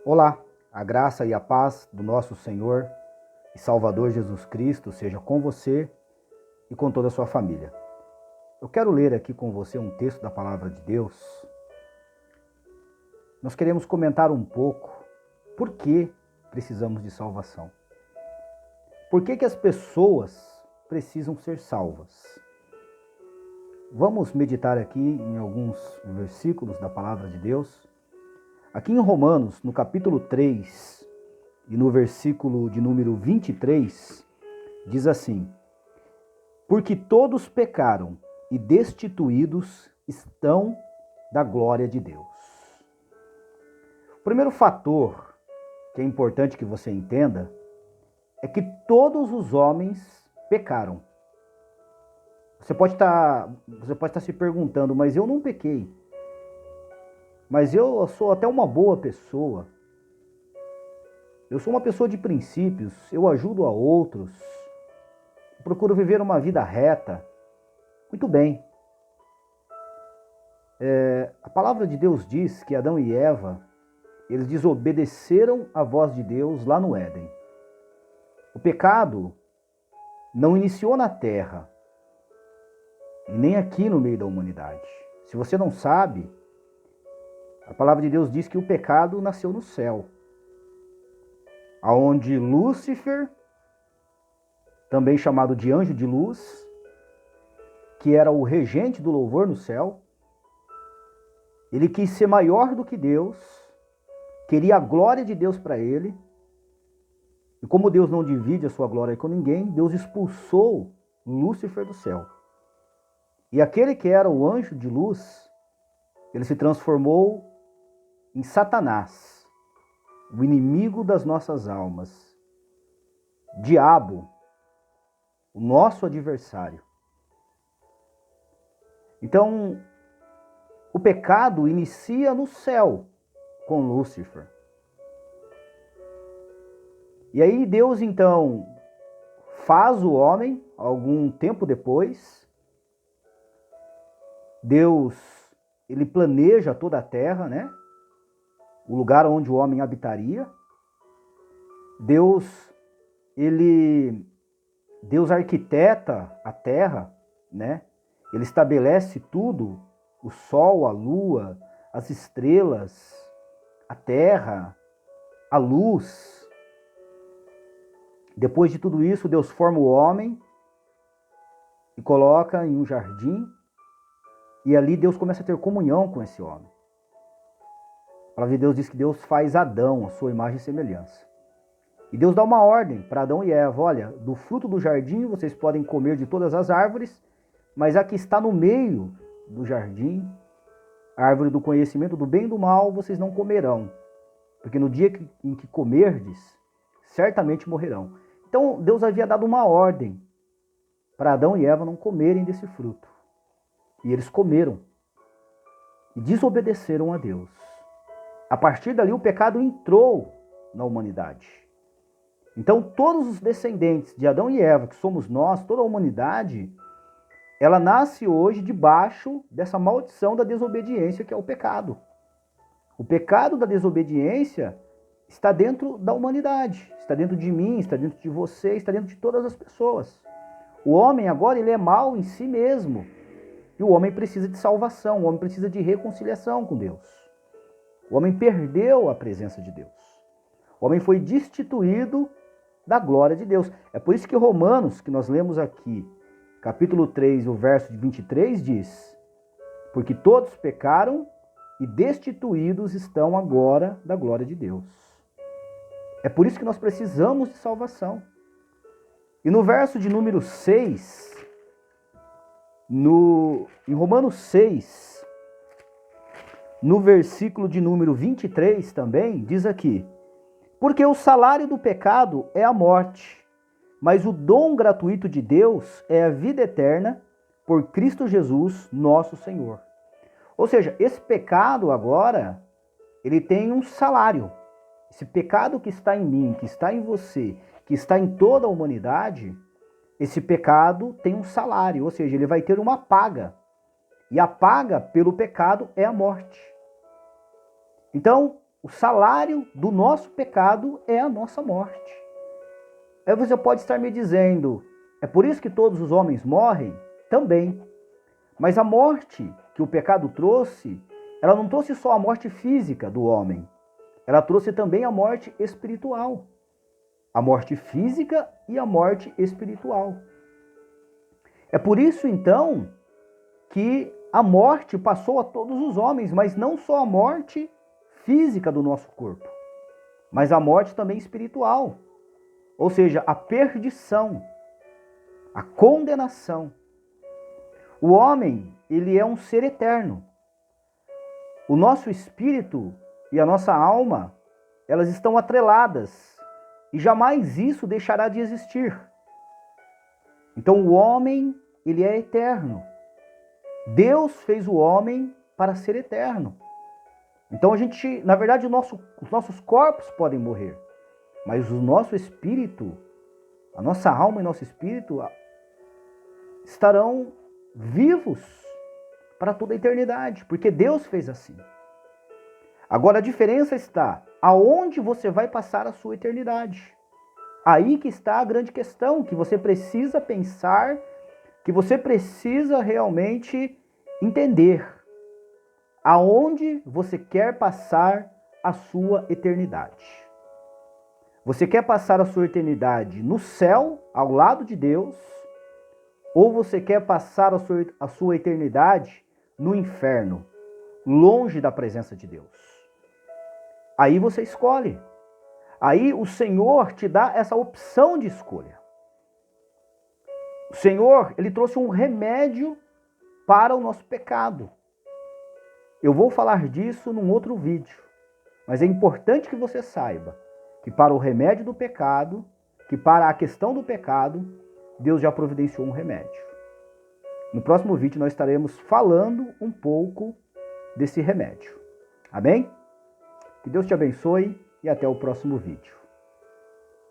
Olá, a graça e a paz do nosso Senhor e Salvador Jesus Cristo seja com você e com toda a sua família. Eu quero ler aqui com você um texto da Palavra de Deus. Nós queremos comentar um pouco por que precisamos de salvação. Por que as pessoas precisam ser salvas? Vamos meditar aqui em alguns versículos da Palavra de Deus. Aqui em Romanos, no capítulo 3 e no versículo de número 23, diz assim: porque todos pecaram e destituídos estão da glória de Deus. O primeiro fator que é importante que você entenda é que todos os homens pecaram. Você pode estar se perguntando, mas eu não pequei. Mas eu sou até uma boa pessoa. Eu sou uma pessoa de princípios, eu ajudo a outros, procuro viver uma vida reta. Muito bem. A palavra de Deus diz que Adão e Eva, eles desobedeceram a voz de Deus lá no Éden. O pecado não iniciou na terra, e nem aqui no meio da humanidade. Se você não sabe, a palavra de Deus diz que o pecado nasceu no céu, aonde Lúcifer, também chamado de anjo de luz, que era o regente do louvor no céu, ele quis ser maior do que Deus, queria a glória de Deus para ele, e como Deus não divide a sua glória com ninguém, Deus expulsou Lúcifer do céu. E aquele que era o anjo de luz, ele se transformou em Satanás, o inimigo das nossas almas. Diabo, o nosso adversário. Então, o pecado inicia no céu com Lúcifer. E aí Deus, então, faz o homem, algum tempo depois. Deus, ele planeja toda a terra, né? O lugar onde o homem habitaria. Deus arquiteta a terra, né? Ele estabelece tudo, o sol, a lua, as estrelas, a terra, a luz. Depois de tudo isso, Deus forma o homem e coloca em um jardim, e ali Deus começa a ter comunhão com esse homem. A palavra de Deus diz que Deus faz Adão a sua imagem e semelhança. E Deus dá uma ordem para Adão e Eva: olha, do fruto do jardim vocês podem comer de todas as árvores, mas a que está no meio do jardim, a árvore do conhecimento do bem e do mal, vocês não comerão, porque no dia em que comerdes, certamente morrerão. Então Deus havia dado uma ordem para Adão e Eva não comerem desse fruto. E eles comeram e desobedeceram a Deus. A partir dali o pecado entrou na humanidade. Então todos os descendentes de Adão e Eva, que somos nós, toda a humanidade, ela nasce hoje debaixo dessa maldição da desobediência, que é o pecado. O pecado da desobediência está dentro da humanidade, está dentro de mim, está dentro de você, está dentro de todas as pessoas. O homem agora, ele é mau em si mesmo. E o homem precisa de salvação, o homem precisa de reconciliação com Deus. O homem perdeu a presença de Deus. O homem foi destituído da glória de Deus. É por isso que Romanos, que nós lemos aqui, capítulo 3, o verso de 23, diz: porque todos pecaram e destituídos estão agora da glória de Deus. É por isso que nós precisamos de salvação. E no verso de número 6, em Romanos 6, no versículo de número 23 também, diz aqui: porque o salário do pecado é a morte, mas o dom gratuito de Deus é a vida eterna por Cristo Jesus, nosso Senhor. Ou seja, esse pecado agora, ele tem um salário. Esse pecado que está em mim, que está em você, que está em toda a humanidade, esse pecado tem um salário, ou seja, ele vai ter uma paga. E a paga pelo pecado é a morte. Então, o salário do nosso pecado é a nossa morte. Aí você pode estar me dizendo, é por isso que todos os homens morrem? Também. Mas a morte que o pecado trouxe, ela não trouxe só a morte física do homem, ela trouxe também a morte espiritual. A morte física e a morte espiritual. É por isso, então, que a morte passou a todos os homens, mas não só a morte física do nosso corpo, mas a morte também espiritual. Ou seja, a perdição, a condenação. O homem, ele é um ser eterno. O nosso espírito e a nossa alma, elas estão atreladas e jamais isso deixará de existir. Então o homem, ele é eterno. Deus fez o homem para ser eterno. Então a gente, na verdade, os nossos corpos podem morrer, mas o nosso espírito, a nossa alma e nosso espírito estarão vivos para toda a eternidade, porque Deus fez assim. Agora a diferença está aonde você vai passar a sua eternidade. Aí que está a grande questão, que você precisa pensar, que você precisa realmente entender. Aonde você quer passar a sua eternidade? Você quer passar a sua eternidade no céu, ao lado de Deus, ou você quer passar a sua eternidade no inferno, longe da presença de Deus? Aí você escolhe. Aí o Senhor te dá essa opção de escolha. O Senhor, ele trouxe um remédio para o nosso pecado. Eu vou falar disso num outro vídeo, mas é importante que você saiba que para o remédio do pecado, que para a questão do pecado, Deus já providenciou um remédio. No próximo vídeo nós estaremos falando um pouco desse remédio. Amém? Que Deus te abençoe e até o próximo vídeo.